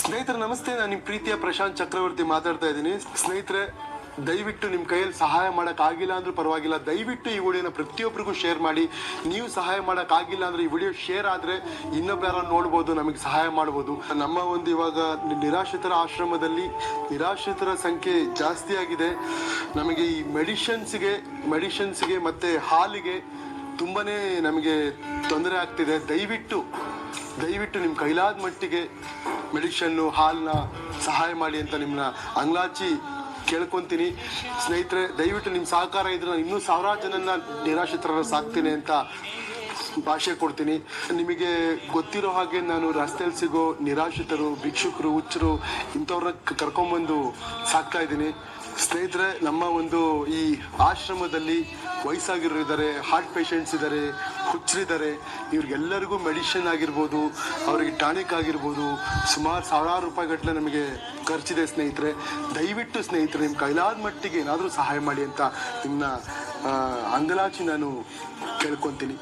ಸ್ನೇಹಿತರೆ ನಮಸ್ತೆ, ನಾನು ನಿಮ್ಮ ಪ್ರೀತಿಯ ಪ್ರಶಾಂತ್ ಚಕ್ರವರ್ತಿ ಮಾತಾಡ್ತಾ ಇದ್ದೀನಿ. ಸ್ನೇಹಿತರೆ, ದಯವಿಟ್ಟು ನಿಮ್ಮ ಕೈಯಲ್ಲಿ ಸಹಾಯ ಮಾಡೋಕ್ಕಾಗಿಲ್ಲ ಅಂದ್ರೂ ಪರವಾಗಿಲ್ಲ, ದಯವಿಟ್ಟು ಈ ವಿಡಿಯೋನ ಪ್ರತಿಯೊಬ್ಬರಿಗೂ ಶೇರ್ ಮಾಡಿ. ನೀವು ಸಹಾಯ ಮಾಡೋಕ್ಕಾಗಿಲ್ಲ ಅಂದರೆ ಈ ವಿಡಿಯೋ ಶೇರ್ ಆದರೆ ಇನ್ನೊಬ್ಬರ ನೋಡ್ಬೋದು, ನಮಗೆ ಸಹಾಯ ಮಾಡ್ಬೋದು. ನಮ್ಮ ಒಂದು ಇವಾಗ ನಿರಾಶ್ರಿತರ ಆಶ್ರಮದಲ್ಲಿ ನಿರಾಶ್ರಿತರ ಸಂಖ್ಯೆ ಜಾಸ್ತಿ ಆಗಿದೆ. ನಮಗೆ ಈ ಮೆಡಿಷನ್ಸ್ಗೆ ಮತ್ತು ಹಾಲಿಗೆ ತುಂಬಾ ನಮಗೆ ತೊಂದರೆ ಆಗ್ತಿದೆ. ದಯವಿಟ್ಟು ನಿಮ್ಮ ಕೈಲಾದ ಮಟ್ಟಿಗೆ ಮೆಡಿಷನ್ನು ಹಾಲನ್ನ ಸಹಾಯ ಮಾಡಿ ಅಂತ ನಿಮ್ಮನ್ನ ಅಂಗ್ಲಾಚಿ ಕೇಳ್ಕೊತೀನಿ. ಸ್ನೇಹಿತರೆ, ದಯವಿಟ್ಟು ನಿಮ್ಮ ಸಹಕಾರ ಇದ್ರೆ ನಾನು ಇನ್ನೂ ಸಾವಿರಾರು ಜನನ ನಿರಾಶ್ರಿತರ ಸಾಕ್ತೀನಿ ಅಂತ ಭಾಷೆ ಕೊಡ್ತೀನಿ. ನಿಮಗೆ ಗೊತ್ತಿರೋ ಹಾಗೆ ನಾನು ರಸ್ತೆಯಲ್ಲಿ ಸಿಗೋ ನಿರಾಶ್ರಿತರು, ಭಿಕ್ಷುಕರು, ಹುಚ್ಚರು ಇಂಥವ್ರನ್ನ ಕರ್ಕೊಂಬಂದು ಸಾಕ್ತಾ ಇದ್ದೀನಿ. ಸ್ನೇಹಿತರೆ, ನಮ್ಮ ಒಂದು ಈ ಆಶ್ರಮದಲ್ಲಿ ವಯಸ್ಸಾಗಿರೋ ಇದ್ದಾರೆ, ಹಾರ್ಟ್ ಪೇಷಂಟ್ಸ್ ಇದ್ದಾರೆ, ಹುಚ್ಚರಿದ್ದಾರೆ. ಇವ್ರಿಗೆಲ್ಲರಿಗೂ ಮೆಡಿಷನ್ ಆಗಿರ್ಬೋದು, ಅವರಿಗೆ ಟಾನಿಕ್ ಆಗಿರ್ಬೋದು, ಸುಮಾರು ಸಾವಿರಾರು ರೂಪಾಯಿ ಗಟ್ಟಲೆ ನಮಗೆ ಖರ್ಚಿದೆ. ದಯವಿಟ್ಟು ಸ್ನೇಹಿತರೆ ನಿಮ್ಮ ಕೈಲಾದ ಮಟ್ಟಿಗೆ ಏನಾದರೂ ಸಹಾಯ ಮಾಡಿ ಅಂತ ನಿಮ್ಮನ್ನ ಅಂಗಲಾಚಿ ನಾನು ಕೇಳ್ಕೊತೀನಿ.